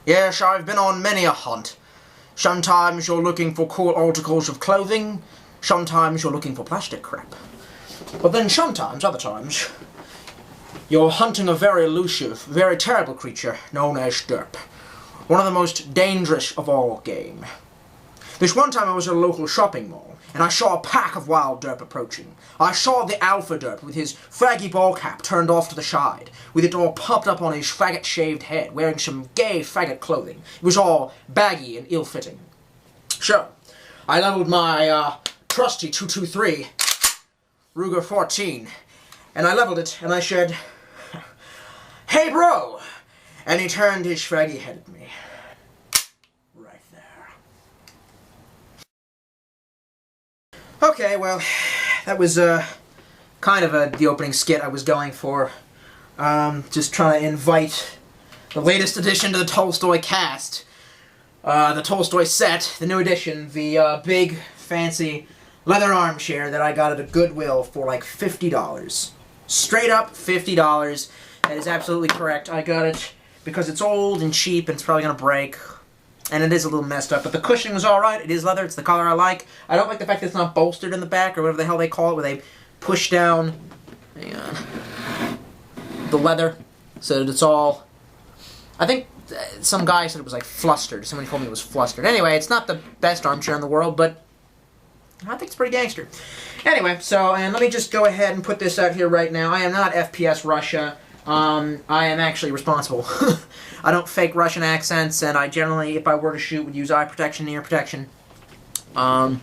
Yes, I've been on many a hunt. Sometimes you're looking for cool articles of clothing, sometimes you're looking for plastic crap. But then sometimes, other times, you're hunting a very elusive, very terrible creature known as derp. One of the most dangerous of all game. This one time I was at a local shopping mall, and I saw a pack of wild derp approaching. I saw the alpha derp with his faggy ball cap turned off to the side, with it all popped up on his faggot-shaved head, wearing some gay faggot clothing. It was all baggy and ill-fitting. So, I leveled my trusty 223 Ruger 14, and I leveled it, and I said, "Hey, bro!" And he turned his faggy head at me. Right there. Okay, well, that was kind of the opening skit I was going for. Just trying to invite the latest addition to the Tolstoy cast. The Tolstoy set, the new edition, the big, fancy leather armchair that I got at a Goodwill for like $50. Straight up $50. That is absolutely correct. I got it because it's old and cheap and it's probably going to break. And it is a little messed up, but the cushioning was alright. It is leather. It's the color I like. I don't like the fact that it's not bolstered in the back, or whatever the hell they call it, where they push down the leather so that it's all... I think some guy said it was like flustered. Somebody told me it was flustered. Anyway, it's not the best armchair in the world, but I think it's pretty gangster. Anyway, so, and let me just go ahead and put this out here right now. I am not FPS Russia. I am actually responsible. I don't fake Russian accents, and I generally, if I were to shoot, would use eye protection, ear protection. I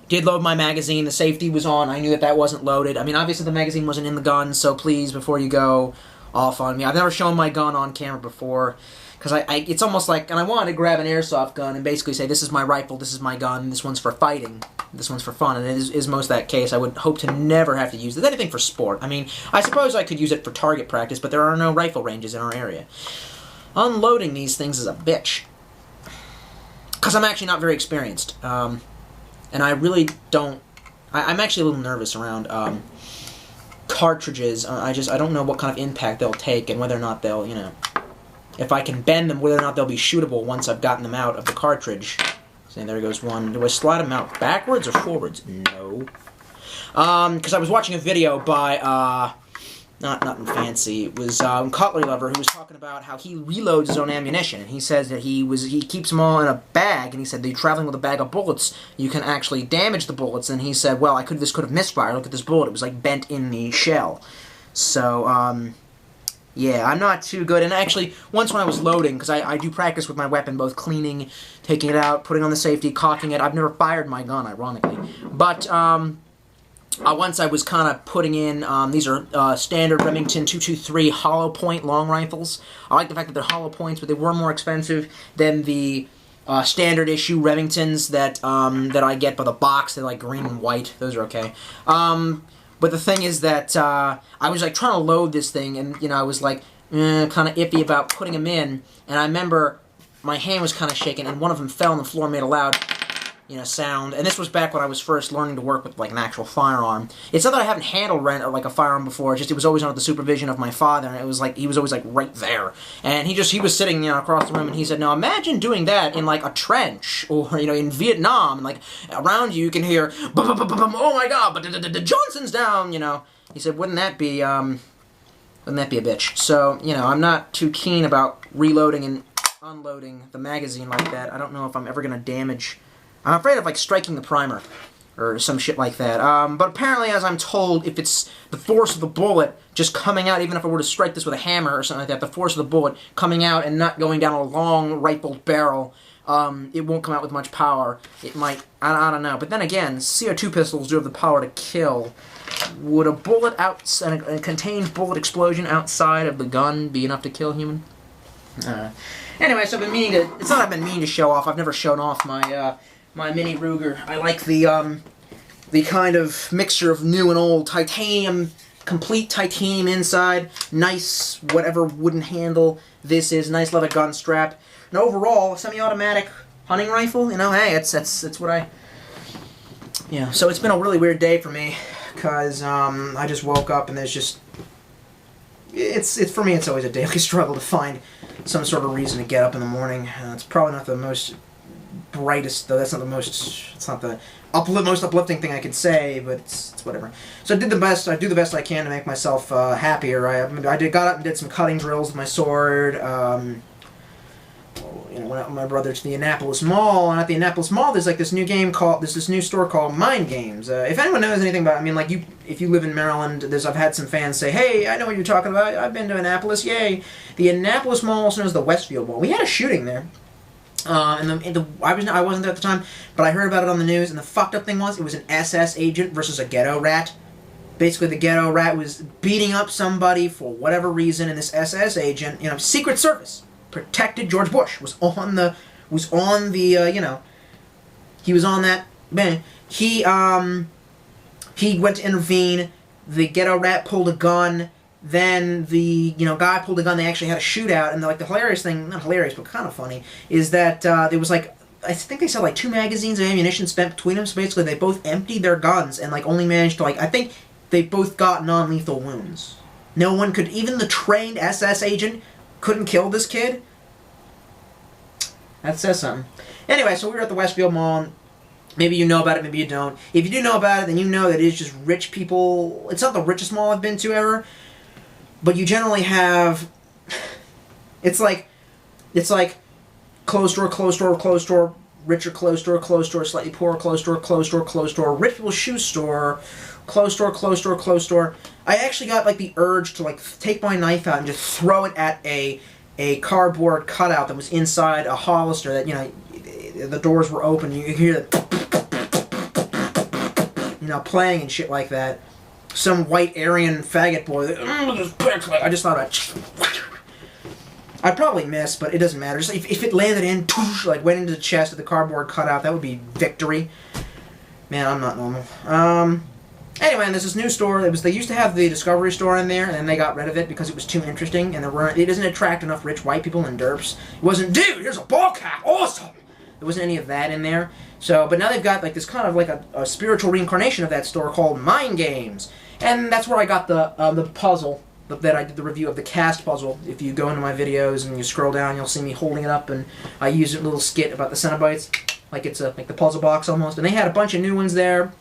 did load my magazine. The safety was on. I knew that wasn't loaded. I mean, obviously the magazine wasn't in the gun, so please, before you go off on me. I've never shown my gun on camera before, because it's almost like, and I wanted to grab an airsoft gun and basically say, this is my rifle, this is my gun, this one's for fighting, this one's for fun, and it is most that case. I would hope to never have to use it. Anything for sport. I mean, I suppose I could use it for target practice, but there are no rifle ranges in our area. Unloading these things is a bitch, because I'm actually not very experienced, and I really don't, I'm actually a little nervous around cartridges. I don't know what kind of impact they'll take, and whether or not they'll, if I can bend them, whether or not they'll be shootable once I've gotten them out of the cartridge. See, there goes one. Do I slide them out backwards or forwards? No. Because I was watching a video by, not fancy, it was Cutlery Lover, who was talking about how he reloads his own ammunition, and he says that he keeps them all in a bag, and he said that you're traveling with a bag of bullets, you can actually damage the bullets, and he said, well, this could have misfired, look at this bullet, it was like bent in the shell. So, yeah, I'm not too good, and actually, once when I was loading, because I do practice with my weapon, both cleaning, taking it out, putting on the safety, cocking it. I've never fired my gun, ironically, but, once I was kind of putting in, these are standard Remington 223 hollow point long rifles. I like the fact that they're hollow points, but they were more expensive than the standard issue Remingtons that I get by the box. They're like green and white. Those are okay. But the thing is that I was like trying to load this thing, and I was like kind of iffy about putting them in. And I remember my hand was kind of shaking, and one of them fell on the floor and made a loud sound. And this was back when I was first learning to work with like an actual firearm. It's not that I haven't handled like a firearm before. It was always under the supervision of my father, and it was like he was always like right there. And he was sitting across the room, and he said, "Now imagine doing that in like a trench or in Vietnam, and like around you can hear oh my God, but Johnson's down." He said, "Wouldn't that be a bitch?" So I'm not too keen about reloading and unloading the magazine like that. I don't know if I'm ever gonna damage. I'm afraid of like striking the primer or some shit like that. But apparently, as I'm told, if it's the force of the bullet just coming out, even if I were to strike this with a hammer or something like that, the force of the bullet coming out and not going down a long rifled barrel, it won't come out with much power. It might, I don't know. But then again, CO2 pistols do have the power to kill. Would a bullet a contained bullet explosion outside of the gun be enough to kill a human? Anyway, so I've been meaning to. It's not I've been meaning to show off. I've never shown off my mini Ruger. I like the kind of mixture of new and old titanium, complete titanium inside, nice whatever wooden handle this is, nice leather gun strap, and overall semi-automatic hunting rifle. Hey, it's what I. So it's been a really weird day for me because I just woke up and there's just. It's for me. It's always a daily struggle to find some sort of reason to get up in the morning. It's probably not the most brightest, though. That's not the most. It's not the most uplifting thing I could say, but it's whatever. So I did the best. I do the best I can to make myself happier. I got up and did some cutting drills with my sword. Went out with my brother to the Annapolis Mall, and at the Annapolis Mall, there's like this new game called, there's this new store called Mind Games. If anyone knows anything about, I mean, like if you live in Maryland, I've had some fans say, "Hey, I know what you're talking about. I've been to Annapolis, yay!" The Annapolis Mall, also known as the Westfield Mall. We had a shooting there. I wasn't there at the time, but I heard about it on the news, and the fucked up thing was, it was an SS agent versus a ghetto rat. Basically, the ghetto rat was beating up somebody for whatever reason, and this SS agent, Secret Service, protected George Bush, was on that, man. He went to intervene. The ghetto rat pulled a gun. Then the guy pulled a gun. They actually had a shootout. And the hilarious thing, not hilarious but kind of funny, is that there was I think they said 2 magazines of ammunition spent between them. So basically, they both emptied their guns and only managed to I think they both got non-lethal wounds. No one could, even the trained SS agent couldn't kill this kid. That says something. Anyway, so we were at the Westfield Mall. Maybe you know about it, maybe you don't. If you do know about it, then you know that it's just rich people. It's not the richest mall I've been to ever, but you generally have. It's like closed store, closed store, closed store, richer closed store, slightly poorer closed store, rich people's shoe store, closed store. I actually got the urge to take my knife out and just throw it at a cardboard cutout that was inside a Hollister that, the doors were open. You could hear the, playing and shit like that. Some white Aryan faggot boy, I just thought I'd probably miss, but it doesn't matter. Just if it landed in, went into the chest of the cardboard cutout, that would be victory. Man, I'm not normal. Anyway, and there's this new store. They used to have the Discovery store in there, and then they got rid of it because it was too interesting, and it doesn't attract enough rich white people and derps. It wasn't, dude, here's a ball cap, awesome! There wasn't any of that in there. So, but now they've got this kind of a spiritual reincarnation of that store called Mind Games, and that's where I got the puzzle that I did the review of, the cast puzzle. If you go into my videos and you scroll down, you'll see me holding it up, and I used a little skit about the Cenobites, it's like the puzzle box almost, and they had a bunch of new ones there.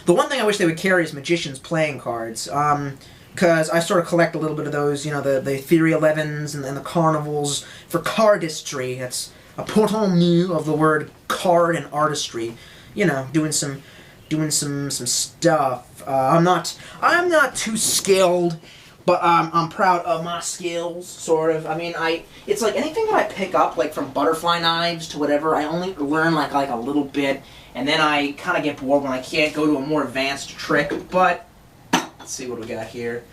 The one thing I wish they would carry is Magician's playing cards, because I sort of collect a little bit of those, the Theory 11s and the Carnivals for cardistry. That's a portmanteau of the word card and artistry. Doing some stuff. I'm not too skilled, but I'm proud of my skills, sort of. I mean, it's like anything that I pick up, from butterfly knives to whatever, I only learn like a little bit. And then I kind of get bored when I can't go to a more advanced trick, but let's see what we got here.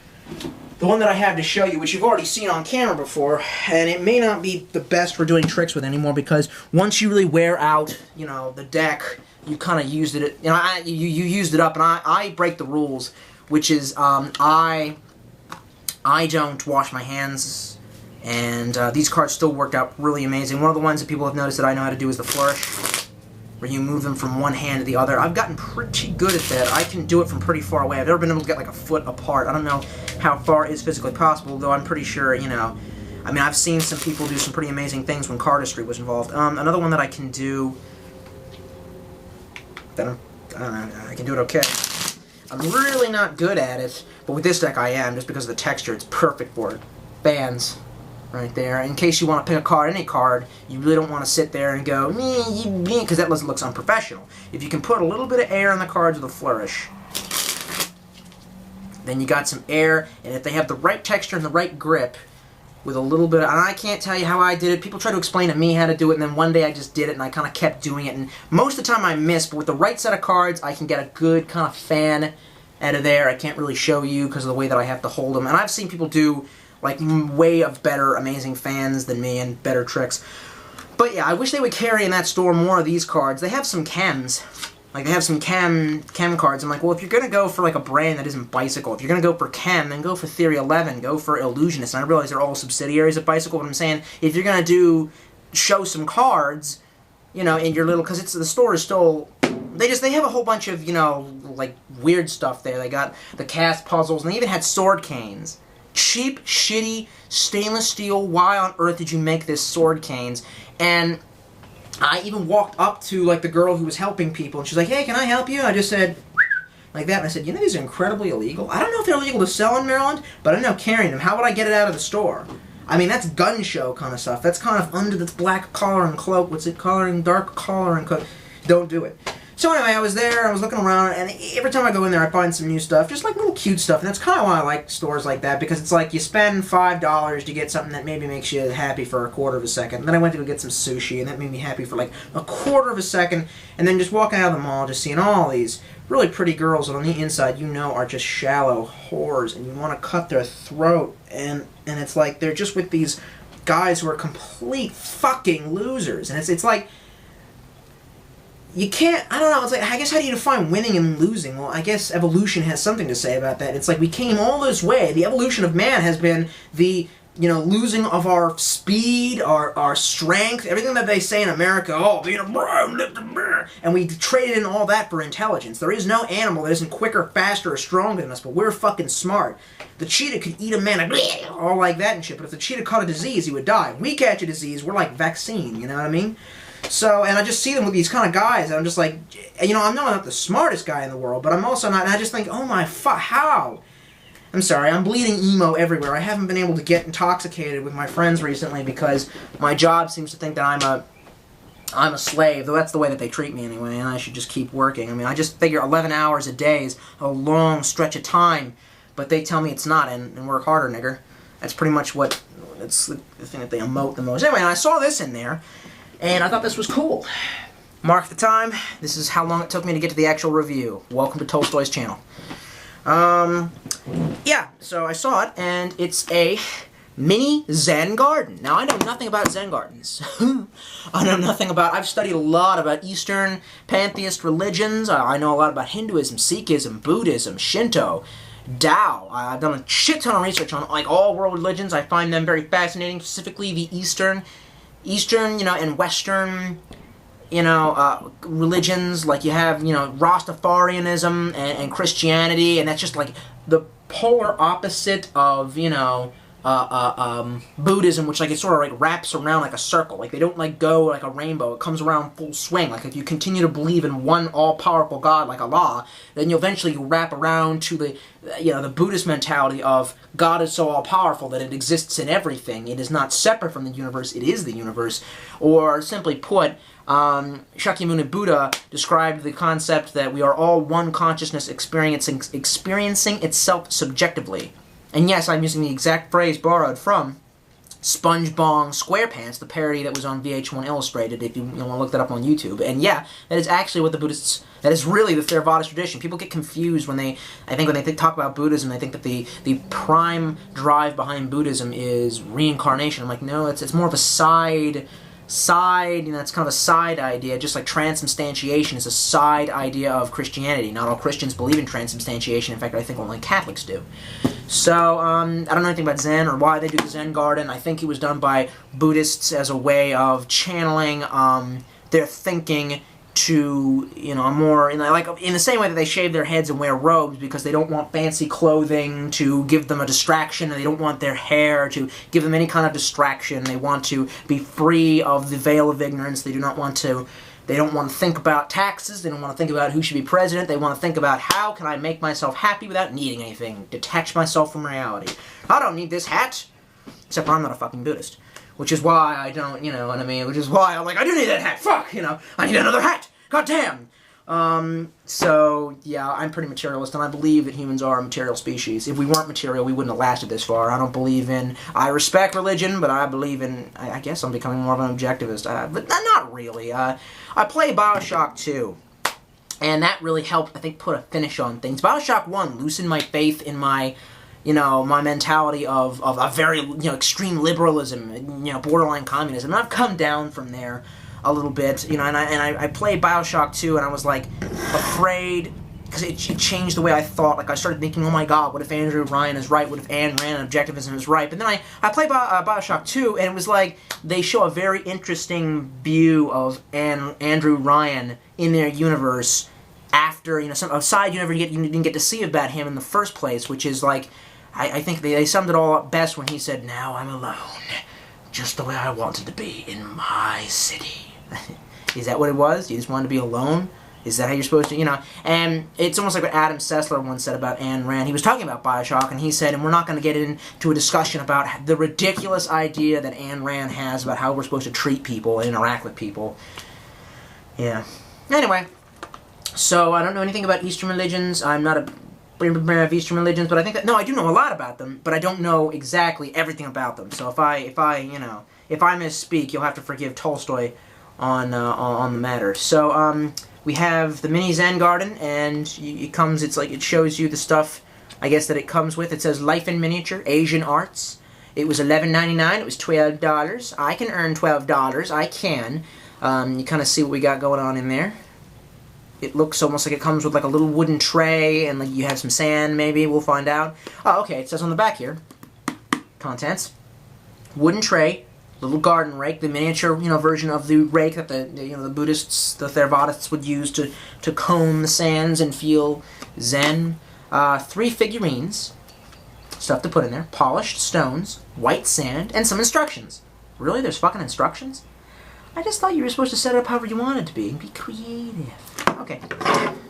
The one that I have to show you, which you've already seen on camera before, and it may not be the best for doing tricks with anymore, because once you really wear out, the deck, you kind of used it, you used it up, and I break the rules, which is I don't wash my hands, and these cards still worked out really amazing. One of the ones that people have noticed that I know how to do is the flourish, where you move them from one hand to the other. I've gotten pretty good at that. I can do it from pretty far away. I've never been able to get a foot apart. I don't know how far is physically possible, though I'm pretty sure, I mean, I've seen some people do some pretty amazing things when cardistry was involved. Another one that I can do, I don't know, I can do it okay. I'm really not good at it, but with this deck I am, just because of the texture. It's perfect for it. Fans. Right there. In case you want to pick a card, any card, you really don't want to sit there and go, because that looks unprofessional. If you can put a little bit of air on the cards with a flourish, then you got some air, and if they have the right texture and the right grip, with a little bit of, and I can't tell you how I did it. People try to explain to me how to do it, and then one day I just did it, and I kind of kept doing it, and most of the time I miss, but with the right set of cards, I can get a good kind of fan out of there. I can't really show you because of the way that I have to hold them, and I've seen people do way of better, amazing fans than me and better tricks. But yeah, I wish they would carry in that store more of these cards. They have some chems. They have some chem cards. I'm like, well, if you're going to go for a brand that isn't Bicycle, if you're going to go for chem, then go for Theory 11, go for Illusionist. And I realize they're all subsidiaries of Bicycle, but I'm saying, if you're going to show some cards, in your little, because the store is still, they have a whole bunch of, weird stuff there. They got the cast puzzles, and they even had sword canes. cheap, shitty stainless steel. Why on earth did you make this sword canes? And I even walked up to like the girl who was helping people, and she's like, "Hey, can I help you?" I just said like that, and I said, "You know these are incredibly illegal. I don't know if they're illegal to sell in Maryland, but I know carrying them. How would I get it out of the store? I mean, that's gun show kind of stuff. That's kind of under the black collar and cloak. What's it? Dark collar and cloak. Don't do it." So anyway, I was there, I was looking around, and every time I go in there, I find some new stuff, just like little cute stuff, and that's kind of why I like stores like that, because it's like you spend $5 to get something that maybe makes you happy for a quarter of a second. And then I went to go get some sushi, and that made me happy for like a quarter of a second, and then just walking out of the mall, just seeing all these really pretty girls that on the inside, you know, are just shallow whores, and you want to cut their throat, and it's like they're just with these guys who are complete fucking losers, and it's like, you can't, I don't know, it's like, I guess how do you define winning and losing? Well, I guess evolution has something to say about that. It's like we came all this way. The evolution of man has been the, you know, losing of our speed, our strength, everything that they say in America, oh, being a bro, and we traded in all that for intelligence. There is no animal that isn't quicker, faster, or stronger than us, but we're fucking smart. The cheetah could eat a man, all like that and shit, but if the cheetah caught a disease, he would die. We catch a disease, we're like vaccine, you know what I mean? So, and I just see them with these kind of guys, and I'm just like, you know, I'm not the smartest guy in the world, but I'm also not, and I just think, oh my fuck, how? I'm sorry, I'm bleeding emo everywhere. I haven't been able to get intoxicated with my friends recently because my job seems to think that I'm a slave, though that's the way that they treat me anyway, and I should just keep working. I mean, I just figure 11 hours a day is a long stretch of time, but they tell me it's not, and work harder, nigger. That's pretty much what, it's the thing that they emote the most. Anyway, and I saw this in there, and I thought this was cool. Mark the time. This is how long it took me to get to the actual review. Welcome to Tolstoy's channel. Yeah, so I saw it, and it's a mini Zen garden. Now, I know nothing about Zen gardens. I know nothing about, I've studied a lot about Eastern pantheist religions. I know a lot about Hinduism, Sikhism, Buddhism, Shinto, Tao. I've done a shit ton of research on like all world religions. I find them very fascinating, specifically the Eastern, you know, and Western, you know, religions. Like you have, you know, Rastafarianism and Christianity, and that's just like the polar opposite of, you know, Buddhism, which like it sort of like wraps around like a circle. Like they don't like go like a rainbow. It comes around full swing. Like if you continue to believe in one all-powerful God like Allah, then you eventually wrap around to the, you know, the Buddhist mentality of God is so all-powerful that it exists in everything. It is not separate from the universe. It is the universe. Or simply put, Shakyamuni Buddha described the concept that we are all one consciousness experiencing itself subjectively. And yes, I'm using the exact phrase borrowed from SpongeBob SquarePants, the parody that was on VH1 Illustrated, if you want to look that up on YouTube. And yeah, that is actually what the Buddhists, that is really the Theravada tradition. People get confused when they talk about Buddhism, they think that the prime drive behind Buddhism is reincarnation. I'm like, no, it's more of a side, you know, it's kind of a side idea, just like transubstantiation is a side idea of Christianity. Not all Christians believe in transubstantiation. In fact, I think only Catholics do. So, I don't know anything about Zen or why they do the Zen garden. I think it was done by Buddhists as a way of channeling their thinking to, you know, a more, you know, like in the same way that they shave their heads and wear robes because they don't want fancy clothing to give them a distraction, and they don't want their hair to give them any kind of distraction. They want to be free of the veil of ignorance. They don't want to think about taxes. They don't want to think about who should be president. They want to think about how can I make myself happy without needing anything. Detach myself from reality. I don't need this hat. Except I'm not a fucking Buddhist. Which is why I don't, you know what I mean? Which is why I'm like, I do need that hat. Fuck, you know. I need another hat. God damn. So, yeah, I'm pretty materialist, and I believe that humans are a material species. If we weren't material, we wouldn't have lasted this far. I don't believe in, I respect religion, but I believe in, I guess I'm becoming more of an objectivist. But not really. I play Bioshock 2, and that really helped, I think, put a finish on things. Bioshock 1 loosened my faith in my, you know, my mentality of a very, you know, extreme liberalism, you know, borderline communism. And I've come down from there a little bit, you know, and I played Bioshock 2, and I was, like, afraid, because it changed the way I thought. Like, I started thinking, oh my god, what if Andrew Ryan is right? What if Ayn Rand and objectivism is right? But then I played Bioshock 2, and it was like, they show a very interesting view of Andrew Ryan in their universe after, you know, a side you didn't get to see about him in the first place, which is, like, I think they summed it all up best when he said, "Now I'm alone, just the way I wanted to be in my city." Is that what it was? You just wanted to be alone? Is that how you're supposed to, you know? And it's almost like what Adam Sessler once said about Ayn Rand. He was talking about Bioshock, and he said, and we're not going to get into a discussion about the ridiculous idea that Ayn Rand has about how we're supposed to treat people and interact with people. Yeah. Anyway, so I don't know anything about Eastern religions. I'm not a fan of Eastern religions, but I think that, no, I do know a lot about them, but I don't know exactly everything about them. So if I misspeak, you'll have to forgive Tolstoy on the matter. So, we have the mini Zen garden, and it shows you the stuff, I guess, that it comes with. It says Life in Miniature, Asian Arts. It was $11.99, it was $12. I can earn $12, I can. You kind of see what we got going on in there. It looks almost like it comes with like a little wooden tray, and like you have some sand, maybe, we'll find out. Oh, okay, it says on the back here, contents, wooden tray, little garden rake, the miniature, version of the rake that the Buddhists, the Theravadas would use to comb the sands and feel zen. 3 figurines, stuff to put in there, polished stones, white sand, and some instructions. Really? There's fucking instructions? I just thought you were supposed to set it up however you wanted to be and be creative. Okay.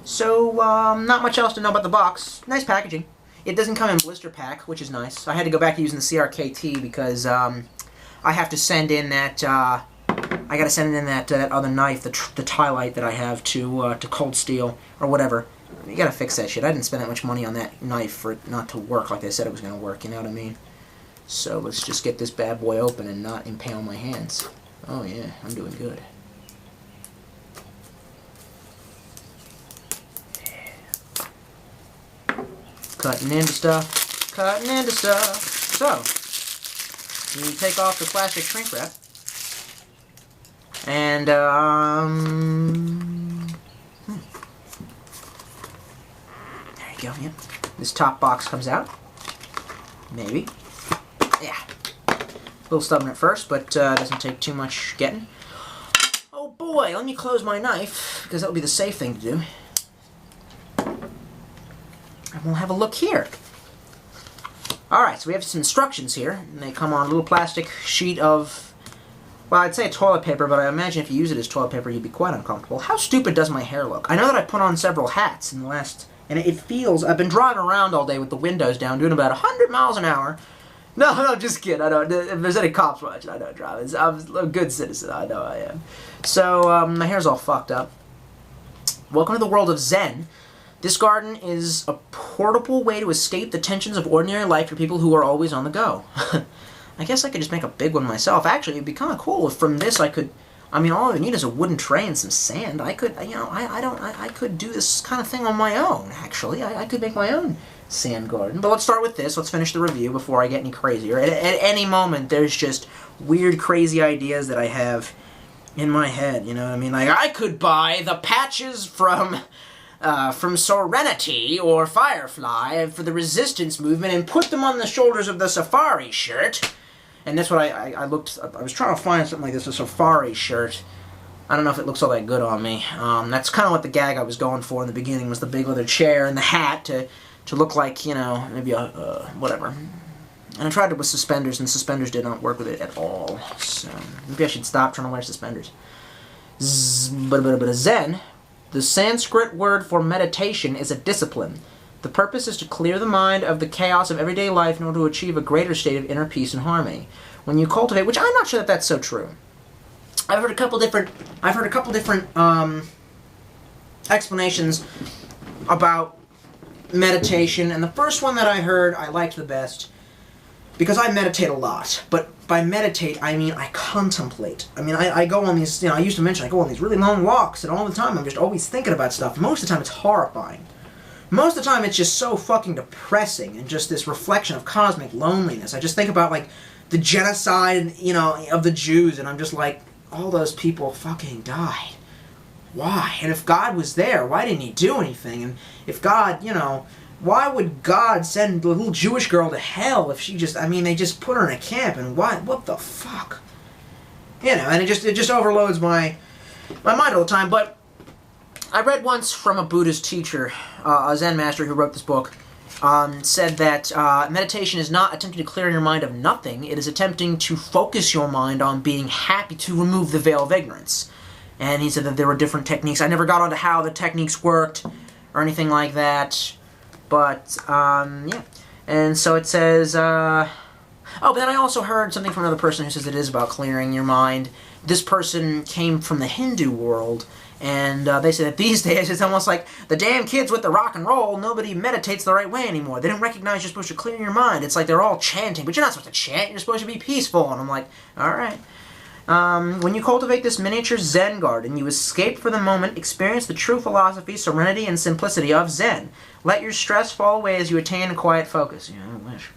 So, not much else to know about the box. Nice packaging. It doesn't come in blister pack, which is nice. I had to go back to using the CRKT because, I have to send in that, I gotta send in that other knife, the Tylite that I have to Cold Steel, or whatever. You gotta fix that shit. I didn't spend that much money on that knife for it not to work like they said it was gonna work, you know what I mean? So let's just get this bad boy open and not impale my hands. Oh yeah, I'm doing good. Yeah. Cutting into stuff, cutting into stuff. So, you take off the plastic shrink wrap, and there you go. Yep. This top box comes out. Maybe. Yeah. A little stubborn at first, but doesn't take too much getting. Oh boy, let me close my knife, because that would be the safe thing to do. And we'll have a look here. Alright, so we have some instructions here, and they come on a little plastic sheet of, well, I'd say toilet paper, but I imagine if you use it as toilet paper, you'd be quite uncomfortable. How stupid does my hair look? I know that I put on several hats in the last, and it feels, I've been driving around all day with the windows down, doing about 100 miles an hour. No, just kidding, I don't, if there's any cops watching, I don't drive. I'm a good citizen, I know I am. So, my hair's all fucked up. Welcome to the world of Zen. This garden is a portable way to escape the tensions of ordinary life for people who are always on the go. I guess I could just make a big one myself. Actually, it'd be kind of cool if from this I could, I mean, all I need is a wooden tray and some sand. I could, I could do this kind of thing on my own, actually. I could make my own sand garden. But let's start with this. Let's finish the review before I get any crazier. At any moment, there's just weird, crazy ideas that I have in my head, you know what I mean? Like, I could buy the patches from Serenity or Firefly for the resistance movement and put them on the shoulders of the safari shirt. And that's what I was trying to find something like this, a safari shirt. I don't know if it looks all that good on me. That's kind of what the gag I was going for in the beginning, was the big leather chair and the hat to look like, maybe a, whatever. And I tried it with suspenders, and suspenders did not work with it at all. So maybe I should stop trying to wear suspenders. But Zen, the Sanskrit word for meditation, is a discipline. The purpose is to clear the mind of the chaos of everyday life in order to achieve a greater state of inner peace and harmony. When you cultivate, which I'm not sure that that's so true. I've heard a couple different explanations about meditation, and the first one that I heard I liked the best, because I meditate a lot. But by meditate, I mean I contemplate. I mean, I go on these, I used to mention, I go on these really long walks, and all the time I'm just always thinking about stuff. Most of the time it's horrifying. Most of the time it's just so fucking depressing, and just this reflection of cosmic loneliness. I just think about, like, the genocide, of the Jews, and I'm just like, all those people fucking died. Why? And if God was there, why didn't he do anything? And if God, why would God send the little Jewish girl to hell if she just, they just put her in a camp, and why, what the fuck? And it just overloads my mind all the time. But I read once from a Buddhist teacher, a Zen master who wrote this book, said that meditation is not attempting to clear your mind of nothing. It is attempting to focus your mind on being happy, to remove the veil of ignorance. And he said that there were different techniques. I never got onto how the techniques worked or anything like that. But, yeah. And so it says, oh, but then I also heard something from another person who says it is about clearing your mind. This person came from the Hindu world, and they say that these days it's almost like the damn kids with the rock and roll, nobody meditates the right way anymore. They don't recognize you're supposed to clear your mind. It's like they're all chanting, but you're not supposed to chant, you're supposed to be peaceful. And I'm like, alright. When you cultivate this miniature Zen garden, you escape for the moment, experience the true philosophy, serenity, and simplicity of Zen. Let your stress fall away as you attain a quiet focus. Yeah, I wish.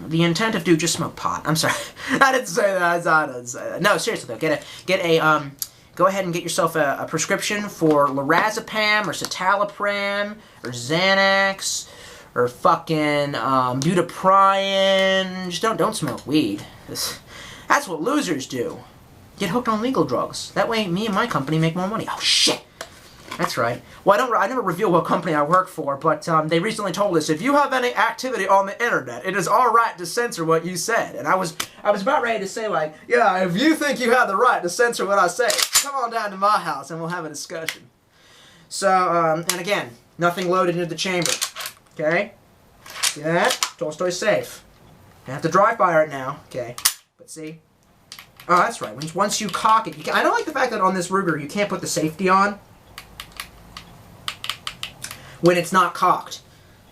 The intent of just smoke pot. I'm sorry. I didn't say that. I didn't say that. No, seriously though, go ahead and get yourself a prescription for lorazepam or citalopram or Xanax or fucking budoprine. Just don't smoke weed. That's what losers do. Get hooked on legal drugs. That way, me and my company make more money. Oh shit. That's right. Well, I never reveal what company I work for, but they recently told us, if you have any activity on the internet, it is all right to censor what you said. And I was about ready to say, like, yeah, if you think you have the right to censor what I say, come on down to my house and we'll have a discussion. So, and again, nothing loaded into the chamber. Okay? See that? Tolstoy's safe. You have to drive by it now. Okay. But see? Oh, that's right. Once you cock it, I don't like the fact that on this Ruger you can't put the safety on when it's not cocked.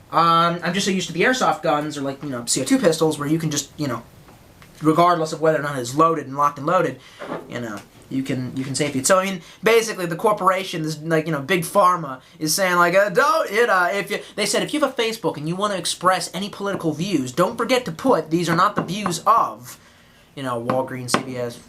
I'm just so used to the airsoft guns or like, you know, CO2 pistols where you can just, you know, regardless of whether or not it's loaded and locked and loaded, you know, you can safety it. So I mean, basically the corporation, this, like, you know, Big Pharma is saying like, they said if you have a Facebook and you want to express any political views, don't forget to put these are not the views of, you know, Walgreens, CVS,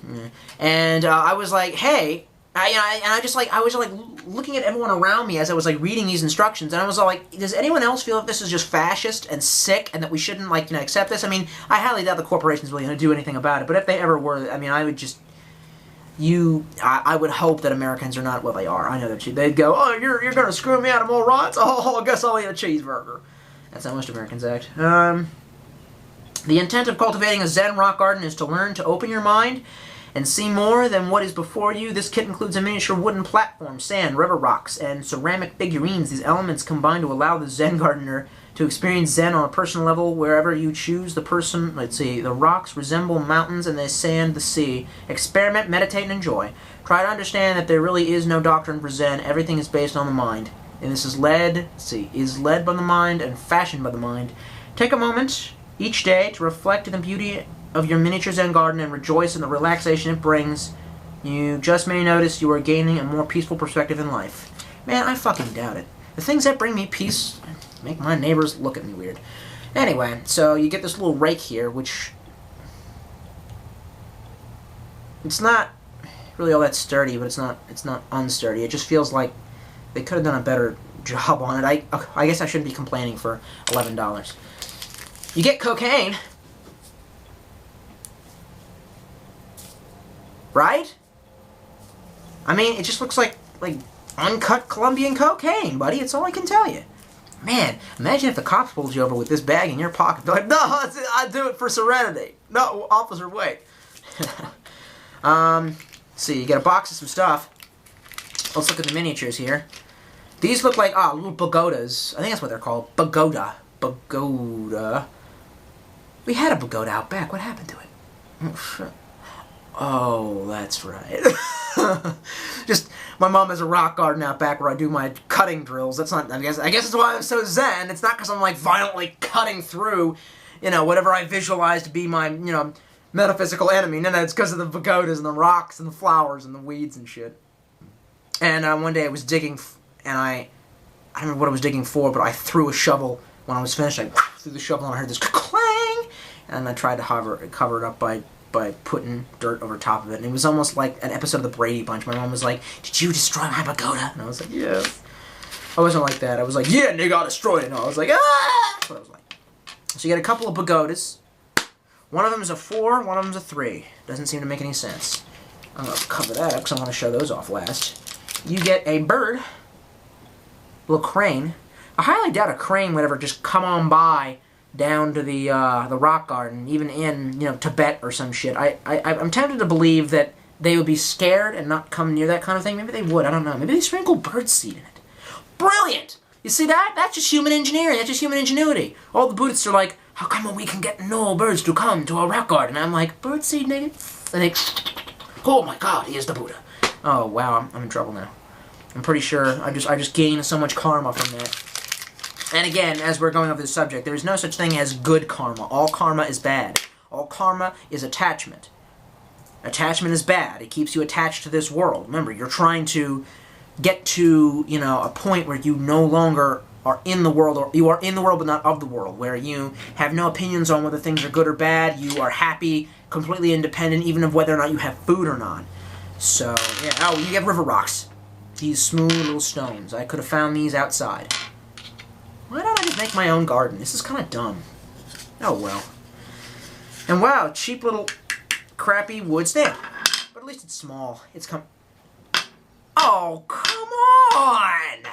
and I was like, hey. I was like looking at everyone around me as I was like reading these instructions, and I was all like, does anyone else feel that this is just fascist and sick and that we shouldn't, like, you know, accept this? I mean, I highly doubt the corporation's really going to do anything about it, but if they ever were, I mean, I would just, I would hope that Americans are not what they are. I know that they'd go, oh, you're going to screw me out of more rights? Oh, I guess I'll eat a cheeseburger. That's how most Americans act. The intent of cultivating a Zen rock garden is to learn to open your mind and see more than what is before you. This kit includes a miniature wooden platform, sand, river rocks, and ceramic figurines. These elements combine to allow the Zen gardener to experience Zen on a personal level wherever you choose. The rocks resemble mountains and the sand the sea. Experiment, meditate, and enjoy. Try to understand that there really is no doctrine for Zen. Everything is based on the mind. And this is led by the mind and fashioned by the mind. Take a moment each day to reflect on the beauty of your miniature Zen garden and rejoice in the relaxation it brings. You just may notice you are gaining a more peaceful perspective in life. Man, I fucking doubt it. The things that bring me peace make my neighbors look at me weird. Anyway, so you get this little rake here, which it's not really all that sturdy, but it's not unsturdy. It just feels like they could have done a better job on it. I guess I shouldn't be complaining for $11. You get cocaine. Right? I mean, it just looks like uncut Colombian cocaine, buddy. It's all I can tell you. Man, imagine if the cops pulled you over with this bag in your pocket. They're like, no, I do it for serenity. No, officer, wait. See, you get a box of some stuff. Let's look at the miniatures here. These look like, little pagodas. I think that's what they're called. Pagoda. Pagoda. We had a pagoda out back. What happened to it? Oh, shit. Oh, that's right. Just, my mom has a rock garden out back where I do my cutting drills. That's not, I guess that's why I'm so zen. It's not because I'm, like, violently cutting through, you know, whatever I visualize to be my, you know, metaphysical enemy. No, it's because of the pagodas and the rocks and the flowers and the weeds and shit. And one day I was digging, and I don't remember what I was digging for, but I threw a shovel. When I was finished, I threw the shovel and I heard this clang, and I tried to cover it up by putting dirt over top of it. And it was almost like an episode of the Brady Bunch. My mom was like, did you destroy my pagoda? And I was like, yes. I wasn't like that. I was like, yeah, nigga, I destroyed it. And I was like, ah! That's what I was like. So you get a couple of pagodas. One of them is a 4, one of them is a 3. Doesn't seem to make any sense. I'm going to cover that up because I want to show those off last. You get a bird, little crane, I highly doubt a crane would ever just come on by down to the rock garden, even in, you know, Tibet or some shit. I'm tempted to believe that they would be scared and not come near that kind of thing. Maybe they would, I don't know. Maybe they sprinkle birdseed in it. Brilliant! You see that? That's just human engineering. That's just human ingenuity. All the Buddhists are like, how come we can get no birds to come to our rock garden? And I'm like, birdseed, nigga? And they, oh my god, he is the Buddha. Oh, wow, I'm in trouble now. I'm pretty sure I just gained so much karma from that. And again, as we're going over the subject, there is no such thing as good karma. All karma is bad. All karma is attachment. Attachment is bad. It keeps you attached to this world. Remember, you're trying to get to, you know, a point where you no longer are in the world, or you are in the world but not of the world, where you have no opinions on whether things are good or bad. You are happy, completely independent, even of whether or not you have food or not. So, yeah. Oh, you have river rocks. These smooth little stones. I could have found these outside. Why don't I just make my own garden? This is kind of dumb. Oh, well. And wow, cheap little crappy wood stand. But at least it's small. It's Oh, come on!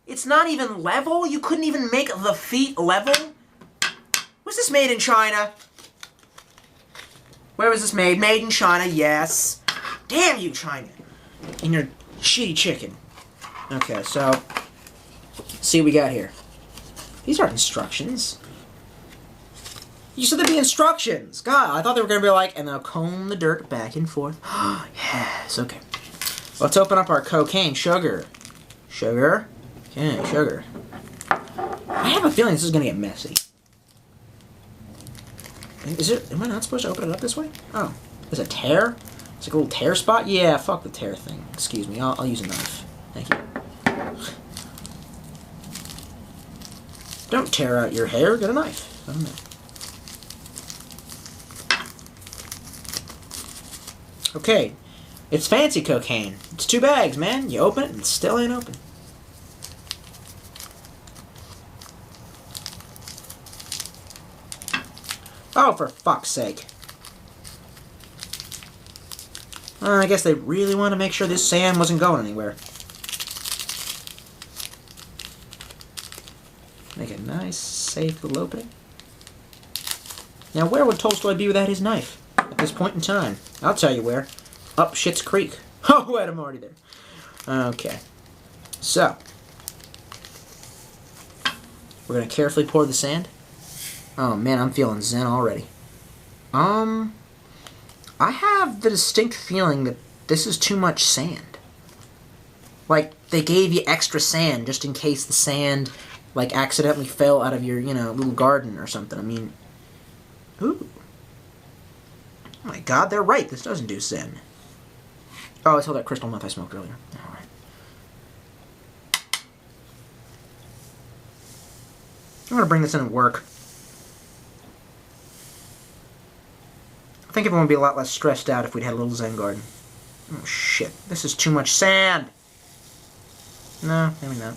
It's not even level? You couldn't even make the feet level? Was this made in China? Where was this made? Made in China, yes. Damn you, China. And your shitty chicken. Okay, so, let's see what we got here. These aren't instructions. You said there'd be instructions. God, I thought they were going to be like, and they'll comb the dirt back and forth. Yes, okay. Let's open up our cocaine. Sugar. Sugar. Okay, sugar. I have a feeling this is going to get messy. Am I not supposed to open it up this way? Oh. There's a tear? It's like a little tear spot? Yeah, fuck the tear thing. Excuse me, I'll use a knife. Thank you. Don't tear out your hair, get a knife. I don't know. Okay. It's fancy cocaine. It's 2 bags, man. You open it and it still ain't open. Oh, for fuck's sake. I guess they really want to make sure this sand wasn't going anywhere. Make a nice, safe little opening. Now, where would Tolstoy be without his knife at this point in time? I'll tell you where. Up Schitt's Creek. Oh, wait, I'm already there. Okay. So. We're going to carefully pour the sand. Oh, man, I'm feeling zen already. I have the distinct feeling that this is too much sand. Like, they gave you extra sand just in case the sand, like, accidentally fell out of your, you know, little garden or something. I mean, ooh. Oh my god, they're right. This doesn't do zen. Oh, it's all that crystal meth I smoked earlier. Alright. I'm gonna bring this in at work. I think everyone would be a lot less stressed out if we'd had a little zen garden. Oh shit, this is too much sand! No, maybe not.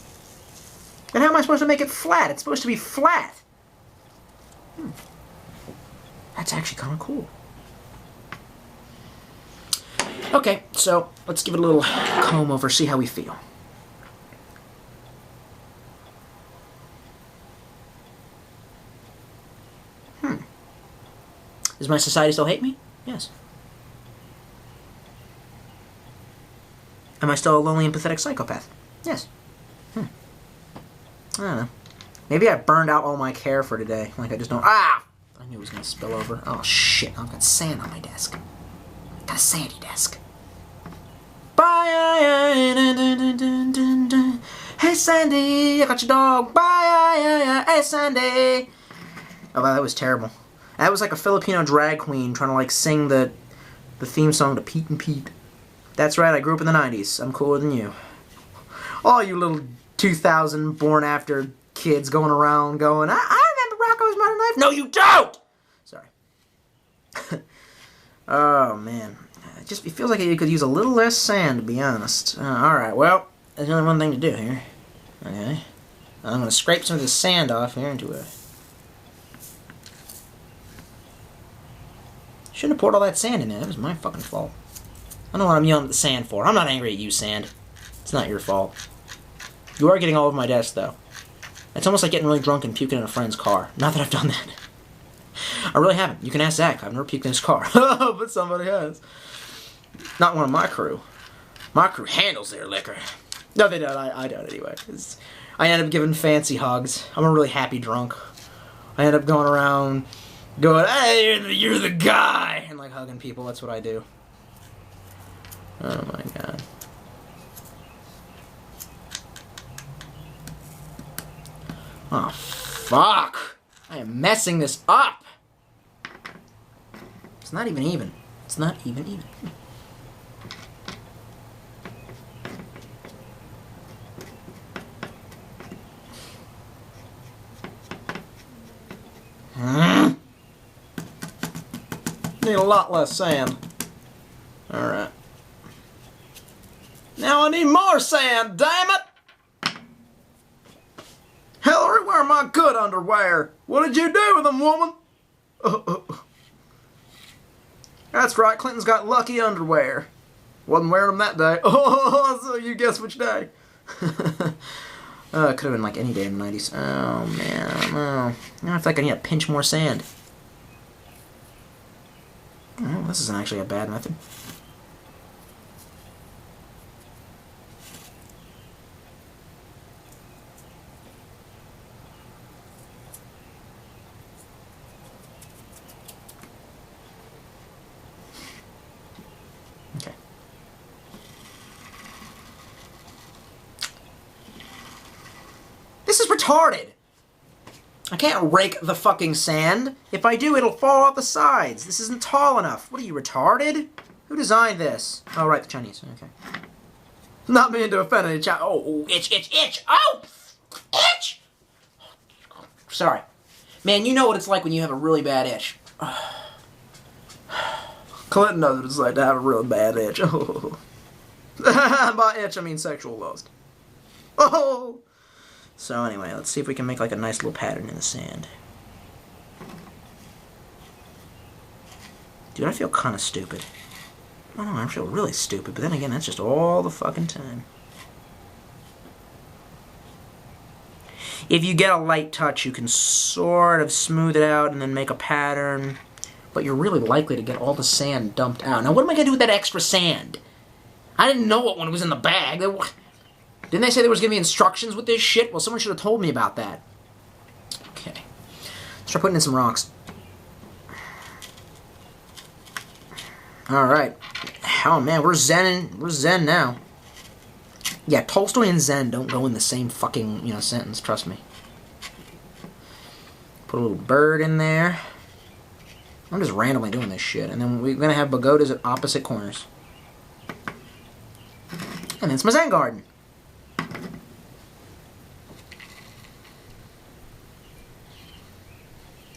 Then how am I supposed to make it flat? It's supposed to be flat! That's actually kind of cool. Okay, so let's give it a little comb over, see how we feel. Does my society still hate me? Yes. Am I still a lonely and pathetic psychopath? Yes. I don't know. Maybe I burned out all my care for today. Like I just don't... Ah! I knew it was going to spill over. Oh, shit. I've got sand on my desk. Got a sandy desk. Bye! Hey, Sandy! I got your dog! Bye! Hey, Sandy! Oh, wow, that was terrible. That was like a Filipino drag queen trying to, like, sing the theme song to Pete and Pete. That's right, I grew up in the 90s. I'm cooler than you. All you little 2000 born after kids going around going, I remember Rocco's Modern Life. No, you don't! Sorry. Oh, man. It feels like you could use a little less sand, to be honest. Alright, well, there's only one thing to do here. Okay. I'm going to scrape some of this sand off here into a... Shouldn't have poured all that sand in there. That was my fucking fault. I don't know what I'm yelling at the sand for. I'm not angry at you, sand. It's not your fault. You are getting all over my desk, though. It's almost like getting really drunk and puking in a friend's car. Not that I've done that. I really haven't. You can ask Zach. I've never puked in his car. But somebody has. Not one of my crew. My crew handles their liquor. No, they don't. I don't anyway. I end up giving fancy hugs. I'm a really happy drunk. I end up going around going, hey, you're the guy! And like hugging people. That's what I do. Oh my god. Oh, fuck! I am messing this up! It's not even even. It's not even. Need a lot less sand. Alright. Now I need more sand, damn it! Hillary, where are my good underwear? What did you do with them, woman? That's right, Clinton's got lucky underwear. Wasn't wearing them that day. Oh, so you guess which day. It could have been like any day in the 90s. Oh, man, I don't know. I feel like I need to pinch more sand. Oh, this isn't actually a bad method. Okay. This is retarded! I can't rake the fucking sand. If I do, it'll fall off the sides. This isn't tall enough. What are you, retarded? Who designed this? Oh, right, the Chinese. Okay. Not meaning to offend any Chinese. Oh, itch, itch, itch. Oh! Itch! Sorry. Man, you know what it's like when you have a really bad itch. Clinton knows what it's like to have a really bad itch. Oh. By itch, I mean sexual lust. Oh! So anyway, let's see if we can make like a nice little pattern in the sand. Dude, I feel kind of stupid. I don't know, I feel really stupid, but then again, that's just all the fucking time. If you get a light touch, you can sort of smooth it out and then make a pattern, but you're really likely to get all the sand dumped out. Now, what am I going to do with that extra sand? I didn't know it when it was in the bag. Didn't they say there was going to be instructions with this shit? Well, someone should have told me about that. Okay. Let's try putting in some rocks. Alright. Oh, man, we're zen now. Yeah, Tolstoy and zen don't go in the same fucking, sentence, trust me. Put a little bird in there. I'm just randomly doing this shit. And then we're going to have pagodas at opposite corners. And it's my zen garden.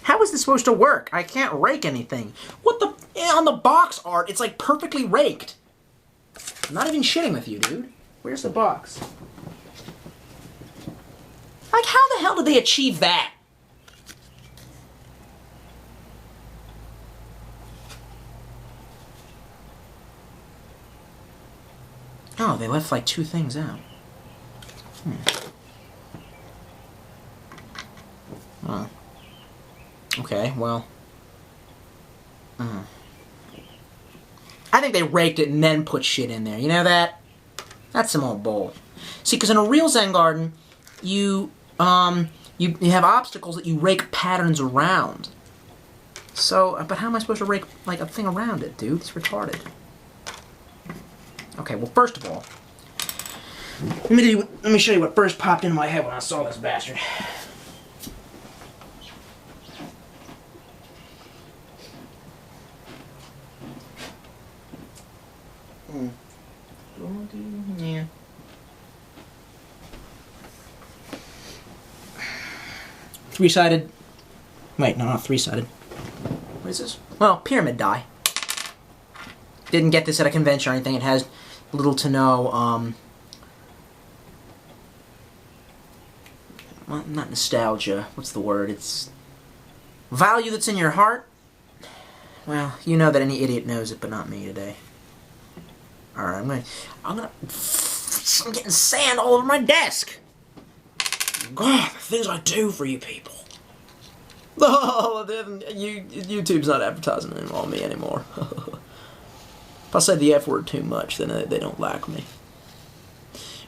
How is this supposed to work? I can't rake anything. What the... On the box art, it's like perfectly raked. I'm not even shitting with you, dude. Where's the box? Like, how the hell did they achieve that? Oh, they left like 2 things out. Oh. Okay, well. I think they raked it and then put shit in there. You know that? That's some old bull. See, because in a real Zen garden, you have obstacles that you rake patterns around. So, but how am I supposed to rake like a thing around it, dude? It's retarded. Okay, well, first of all, let me show you what first popped into my head when I saw this bastard. Yeah. Three-sided. Wait, no, not three-sided. What is this? Well, pyramid die. Didn't get this at a convention or anything. It has little to no, well, not nostalgia. What's the word? It's value that's in your heart. Well, you know that any idiot knows it, but not me today. Alright, I'm getting sand all over my desk. God, the things I do for you people. Oh, YouTube's not advertising on me anymore. If I say the F word too much, then they don't like me.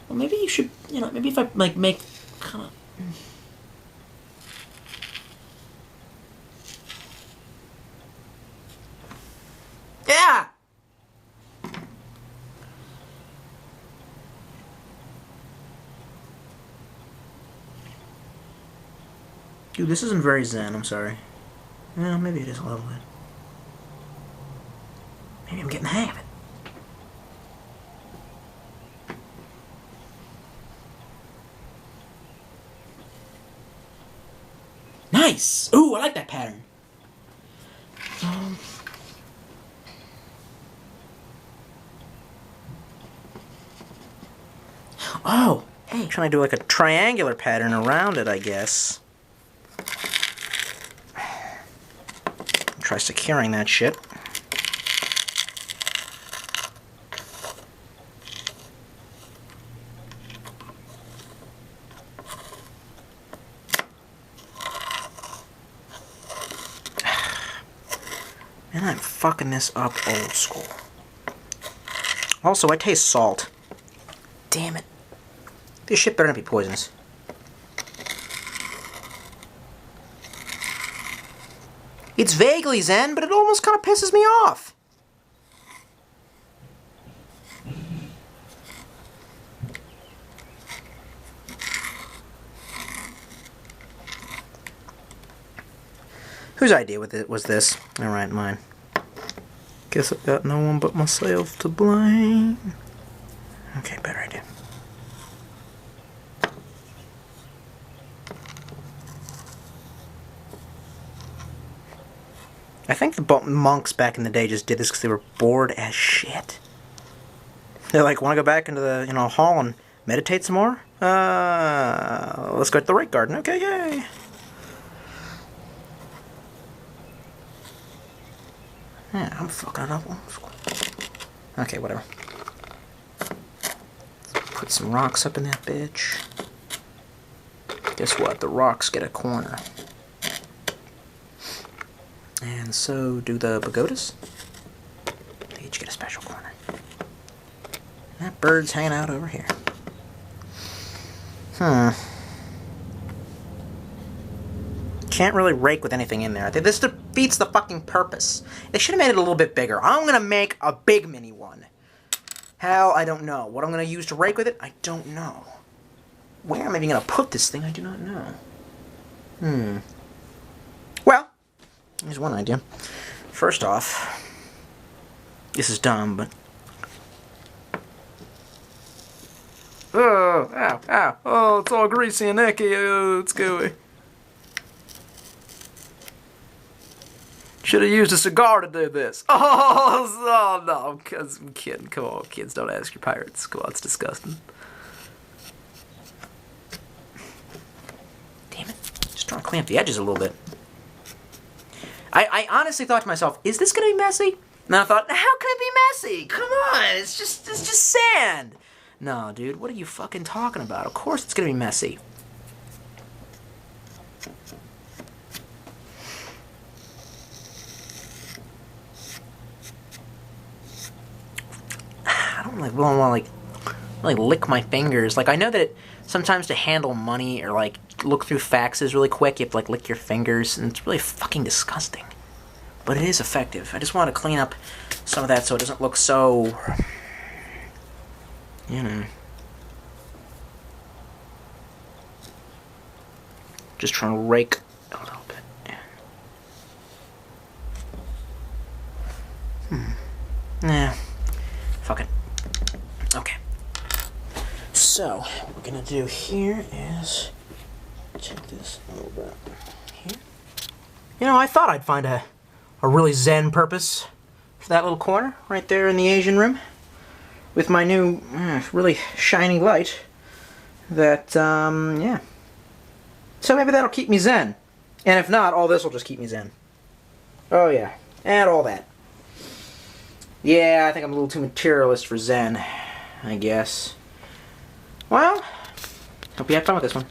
Well, maybe you should, maybe if I like make kind of. Yeah. Dude, this isn't very zen, I'm sorry. Well, maybe it is a little bit. Maybe I'm getting the hang of it. Nice! Ooh, I like that pattern. Oh, hey, trying to do like a triangular pattern around it, I guess. Try securing that shit. Man, I'm fucking this up old school. Also, I taste salt. Damn it. This shit better not be poisonous. It's vaguely zen, but it almost kind of pisses me off. Whose idea was this? Alright, mine. Guess I've got no one but myself to blame. Okay, better idea. I think the monks back in the day just did this because they were bored as shit. They're like, want to go back into the hall and meditate some more? Let's go to the rake garden. Okay, yay. Yeah, I'm fucking it up. Okay, whatever. Put some rocks up in that bitch. Guess what? The rocks get a corner. And so do the pagodas. They each get a special corner. That bird's hanging out over here. Can't really rake with anything in there. I think this defeats the fucking purpose. They should have made it a little bit bigger. I'm gonna make a big mini one. How? I don't know. What I'm gonna use to rake with it? I don't know. Where am I even gonna put this thing? I do not know. Well, here's one idea. First off, this is dumb, but... Oh, ow, ow. Oh, it's all greasy and icky. Oh, it's gooey. Should have used a cigar to do this. Oh no, I'm kidding. Come on, kids, don't ask your parents. Come on, it's disgusting. Damn it. Just trying to clean up the edges a little bit. I honestly thought to myself, is this going to be messy? And I thought, how can it be messy? Come on, it's just sand. No, dude, what are you fucking talking about? Of course it's going to be messy. I don't want to lick my fingers. Like, I know that sometimes to handle money or like look through faxes really quick, you have to like lick your fingers, and it's really fucking disgusting. But it is effective. I just want to clean up some of that so it doesn't look so, just trying to rake a little bit. Nah, fuck it. Okay. So, what we're gonna do here is take this over here. I thought I'd find a really zen purpose for that little corner right there in the Asian room with my new really shiny light that, yeah. So maybe that'll keep me zen. And if not, all this will just keep me zen. Oh yeah, and all that. Yeah, I think I'm a little too materialist for zen, I guess. Well, hope you had fun with this one.